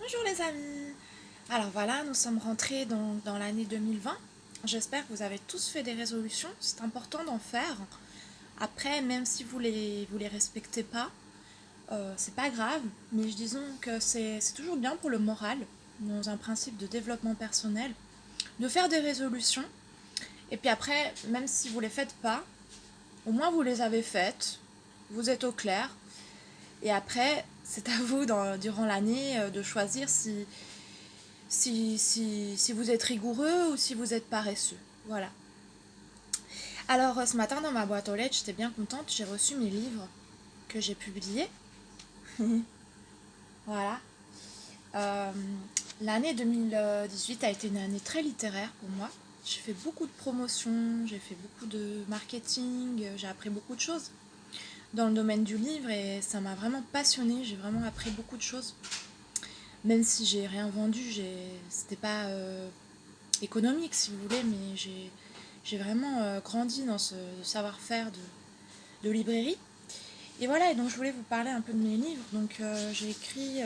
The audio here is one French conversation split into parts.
Bonjour les amis. Alors voilà, nous sommes rentrés dans l'année 2020. J'espère que vous avez tous fait des résolutions. C'est important d'en faire. Après, même si vous les respectez pas, c'est pas grave. Mais disons que c'est toujours bien pour le moral, dans un principe de développement personnel, de faire des résolutions. Et puis après, même si vous les faites pas, au moins vous les avez faites. Vous êtes au clair. Et après, c'est à vous durant l'année de choisir si vous êtes rigoureux ou si vous êtes paresseux. Voilà. Alors ce matin dans ma boîte aux lettres, j'étais bien contente, j'ai reçu mes livres que j'ai publiés. Voilà. Euh, L'année 2018 a été une année très littéraire pour moi. J'ai fait beaucoup de promotions, j'ai fait beaucoup de marketing, j'ai appris beaucoup de choses dans le domaine du livre et ça m'a vraiment passionnée, j'ai vraiment appris beaucoup de choses. Même si j'ai rien vendu, c'était pas économique si vous voulez, mais j'ai vraiment grandi dans ce savoir-faire de librairie. Et voilà, et donc je voulais vous parler un peu de mes livres. Donc j'ai écrit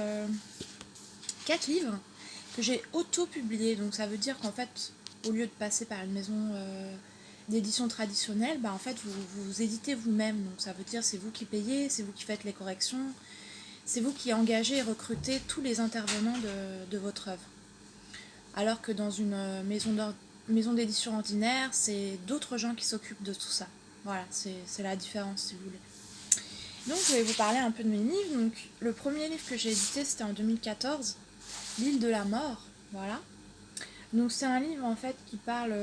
4 livres que j'ai auto-publiés. Donc ça veut dire qu'en fait, au lieu de passer par une maison d'édition traditionnelle, bah, en fait vous éditez vous-même. Donc ça veut dire c'est vous qui payez, c'est vous qui faites les corrections, c'est vous qui engagez et recrutez tous les intervenants de votre œuvre. Alors que dans une maison d'édition ordinaire, c'est d'autres gens qui s'occupent de tout ça. Voilà, c'est la différence si vous voulez. Donc je vais vous parler un peu de mes livres. Donc, le premier livre que j'ai édité, c'était en 2014, L'île de la mort. Voilà. Donc c'est un livre en fait qui parle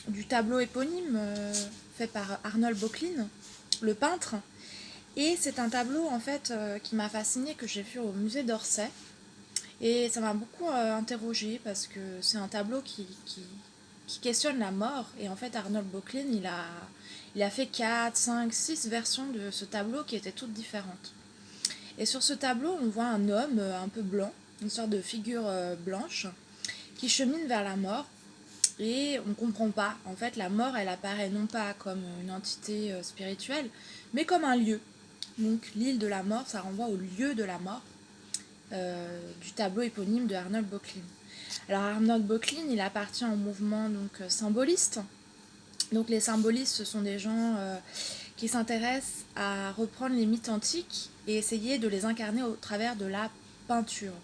du tableau éponyme fait par Arnold Böcklin, le peintre. Et c'est un tableau en fait qui m'a fasciné, que j'ai vu au musée d'Orsay. Et ça m'a beaucoup interrogée parce que c'est un tableau qui questionne la mort. Et en fait, Arnold Böcklin, il a fait 4, 5, 6 versions de ce tableau qui étaient toutes différentes. Et sur ce tableau, on voit un homme un peu blanc, une sorte de figure blanche, qui chemine vers la mort. Et on ne comprend pas. En fait, la mort, elle apparaît non pas comme une entité spirituelle, mais comme un lieu. Donc l'île de la mort, ça renvoie au lieu de la mort du tableau éponyme de Arnold Böcklin. Alors Arnold Böcklin, il appartient au mouvement donc symboliste. Donc les symbolistes, ce sont des gens qui s'intéressent à reprendre les mythes antiques et essayer de les incarner au travers de la peinture.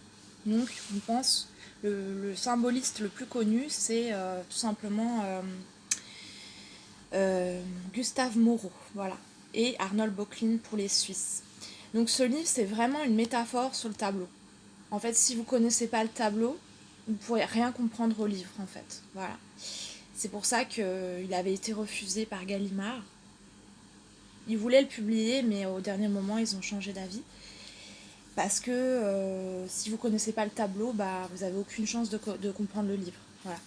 Donc on pense le symboliste le plus connu, c'est tout simplement Gustave Moreau, voilà, et Arnold Böcklin pour les Suisses. Donc ce livre, c'est vraiment une métaphore sur le tableau. En fait, si vous ne connaissez pas le tableau, vous ne pourrez rien comprendre au livre, en fait. Voilà. C'est pour ça qu'il avait été refusé par Gallimard. Ils voulaient le publier, mais au dernier moment, ils ont changé d'avis. Parce que si vous ne connaissez pas le tableau, bah, vous n'avez aucune chance de comprendre le livre. Voilà.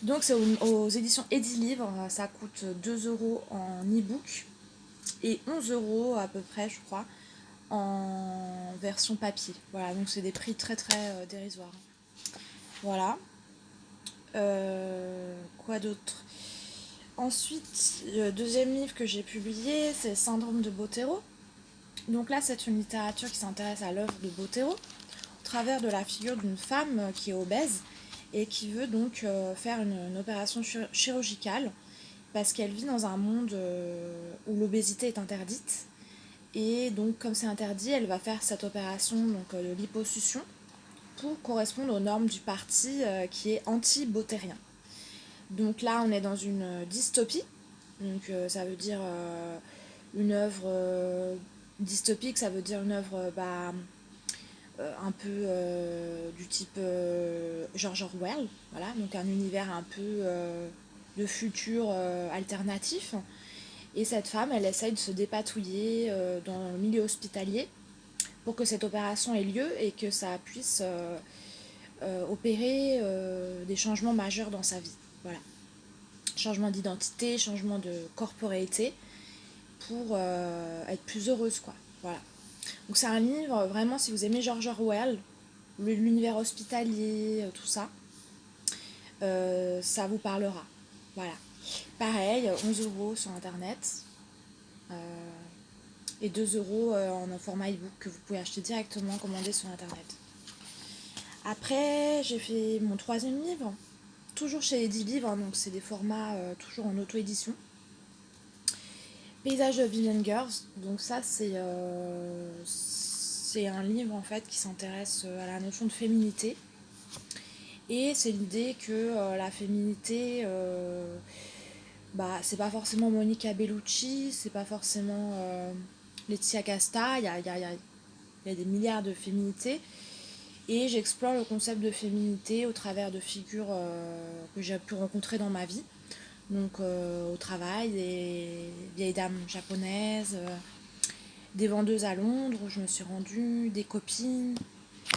Donc c'est aux éditions Edilivre, ça coûte 2 euros en e-book et 11 euros à peu près, je crois, en version papier. Voilà, donc c'est des prix très très dérisoires. Voilà. Quoi d'autre? Ensuite, le deuxième livre que j'ai publié, c'est Syndrome de Botero. Donc là, c'est une littérature qui s'intéresse à l'œuvre de Botero au travers de la figure d'une femme qui est obèse et qui veut donc faire une opération chirurgicale parce qu'elle vit dans un monde où l'obésité est interdite. Et donc, comme c'est interdit, elle va faire cette opération donc, de liposuction pour correspondre aux normes du parti qui est anti-botérien. Donc là, on est dans une dystopie. Donc ça veut dire une œuvre dystopique, ça veut dire une œuvre un peu du type George Orwell, voilà, donc un univers un peu de futur alternatif. Et cette femme, elle essaye de se dépatouiller dans le milieu hospitalier pour que cette opération ait lieu et que ça puisse opérer des changements majeurs dans sa vie. Voilà. Changement d'identité, changement de corporéité pour être plus heureuse, quoi. Voilà. Donc c'est un livre, vraiment, si vous aimez George Orwell, l'univers hospitalier, tout ça, ça vous parlera. Voilà. Pareil, 11 euros sur internet. Euh, et 2 € en format e-book que vous pouvez acheter directement, commander sur internet. Après, j'ai fait mon 3e livre, toujours chez Eddy Livres, donc c'est des formats toujours en auto-édition. Paysage de Vivian Girls, donc ça c'est un livre en fait qui s'intéresse à la notion de féminité. Et c'est l'idée que la féminité, c'est pas forcément Monica Bellucci, c'est pas forcément Laetitia Casta, il y a des milliards de féminités. Et j'explore le concept de féminité au travers de figures que j'ai pu rencontrer dans ma vie. Donc au travail, des vieilles dames japonaises, des vendeuses à Londres où je me suis rendue, des copines,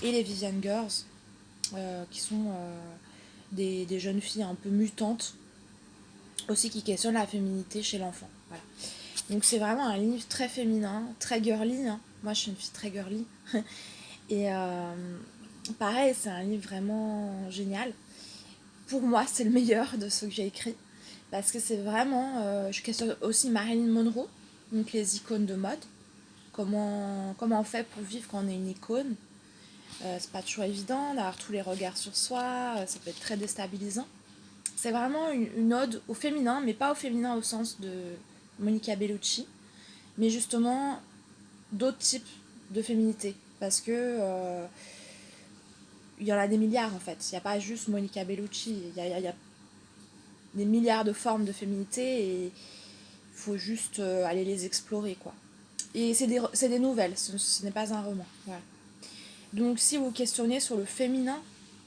et les Vivian Girls, qui sont des jeunes filles un peu mutantes, aussi qui questionnent la féminité chez l'enfant. Voilà. Donc c'est vraiment un livre très féminin, très girly. Hein. Moi je suis une fille très girly. Et pareil, c'est un livre vraiment génial. Pour moi, c'est le meilleur de ceux que j'ai écrits. Parce que c'est vraiment... je questionne aussi Marilyn Monroe, donc les icônes de mode. Comment on fait pour vivre quand on est une icône. C'est pas toujours évident d'avoir tous les regards sur soi, ça peut être très déstabilisant. C'est vraiment une ode au féminin, mais pas au féminin au sens de Monica Bellucci, mais justement d'autres types de féminité. Parce que il y en a des milliards en fait. Il n'y a pas juste Monica Bellucci, il y a des milliards de formes de féminité et il faut juste aller les explorer quoi. Et c'est des nouvelles, ce n'est pas un roman. Voilà. Donc si vous questionnez sur le féminin,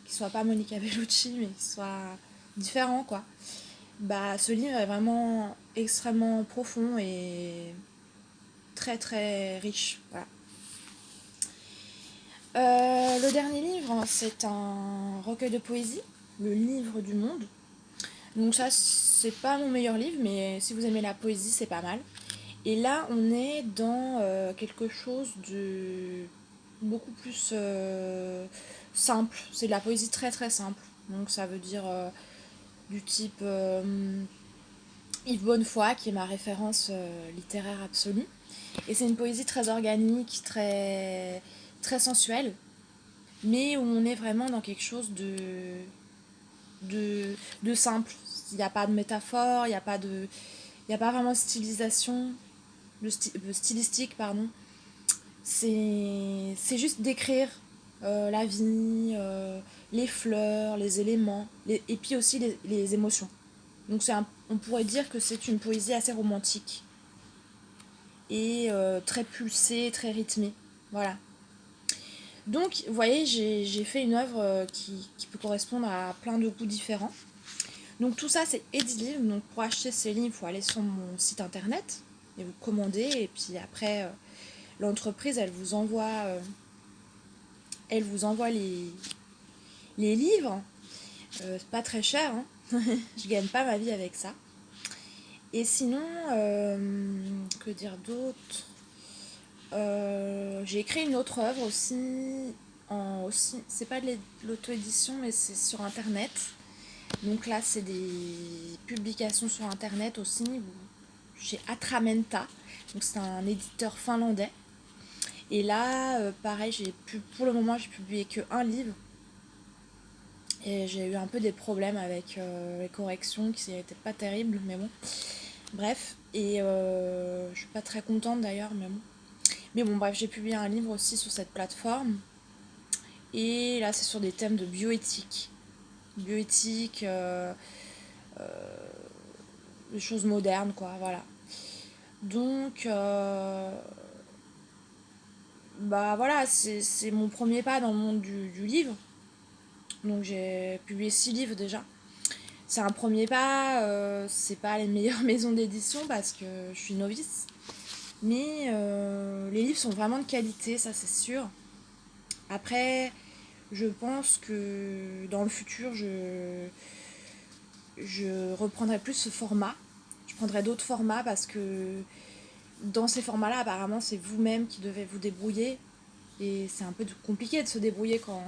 qui soit pas Monica Bellucci, mais qui soit différent quoi, ce livre est vraiment extrêmement profond et très très riche. Voilà. Le dernier livre, c'est un recueil de poésie, Le Livre du Monde. Donc ça, c'est pas mon meilleur livre, mais si vous aimez la poésie, c'est pas mal. Et là, on est dans quelque chose de beaucoup plus simple. C'est de la poésie très très simple. Donc ça veut dire du type Yves Bonnefoy, qui est ma référence littéraire absolue. Et c'est une poésie très organique, très, très sensuelle, mais où on est vraiment dans quelque chose de simple. Il n'y a pas de métaphore, il n'y a pas vraiment de stylisation, stylistique, pardon. C'est juste décrire la vie, les fleurs, les éléments, et puis aussi les émotions. Donc on pourrait dire que c'est une poésie assez romantique et très pulsée, très rythmée. Voilà. Donc, vous voyez, j'ai fait une œuvre qui peut correspondre à plein de goûts différents. Donc tout ça, c'est Eddy Livres. Donc pour acheter ces livres, il faut aller sur mon site internet et vous commander. Et puis après, l'entreprise, elle vous envoie les livres. C'est pas très cher, hein. Je gagne pas ma vie avec ça. Et sinon, que dire d'autre? J'ai écrit une autre œuvre aussi, c'est pas de l'auto-édition, mais c'est sur internet. Donc là, c'est des publications sur internet aussi, chez Atramenta. Donc c'est un éditeur finlandais. Et là, pareil, pour le moment, j'ai publié qu'un livre. Et j'ai eu un peu des problèmes avec les corrections qui n'étaient pas terribles, mais bon. Bref, et je suis pas très contente d'ailleurs, mais bon. Mais bon, bref, j'ai publié un livre aussi sur cette plateforme. Et là, c'est sur des thèmes de bioéthique. Bioéthique, des choses modernes, quoi, voilà. Donc, voilà, c'est mon premier pas dans le monde du livre. Donc, j'ai publié 6 livres déjà. C'est un premier pas, c'est pas les meilleures maisons d'édition parce que je suis novice. Mais les livres sont vraiment de qualité, ça c'est sûr. Après, je pense que dans le futur, je reprendrai plus ce format. Je prendrai d'autres formats parce que dans ces formats-là, apparemment, c'est vous-même qui devez vous débrouiller. Et c'est un peu compliqué de se débrouiller quand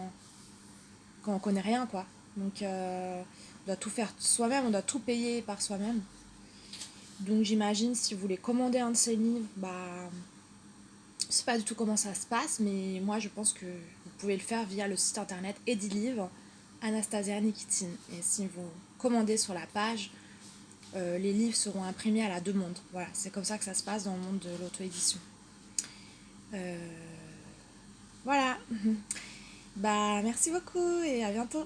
on connaît rien, quoi. Donc, on doit tout faire soi-même, on doit tout payer par soi-même. Donc, j'imagine, si vous voulez commander un de ces livres, sais pas du tout comment ça se passe, mais moi je pense que vous pouvez le faire via le site internet Edilivre, Anastasia Nikitine. Et si vous commandez sur la page, les livres seront imprimés à la demande. Voilà, c'est comme ça que ça se passe dans le monde de l'auto-édition. Voilà. Bah merci beaucoup et à bientôt.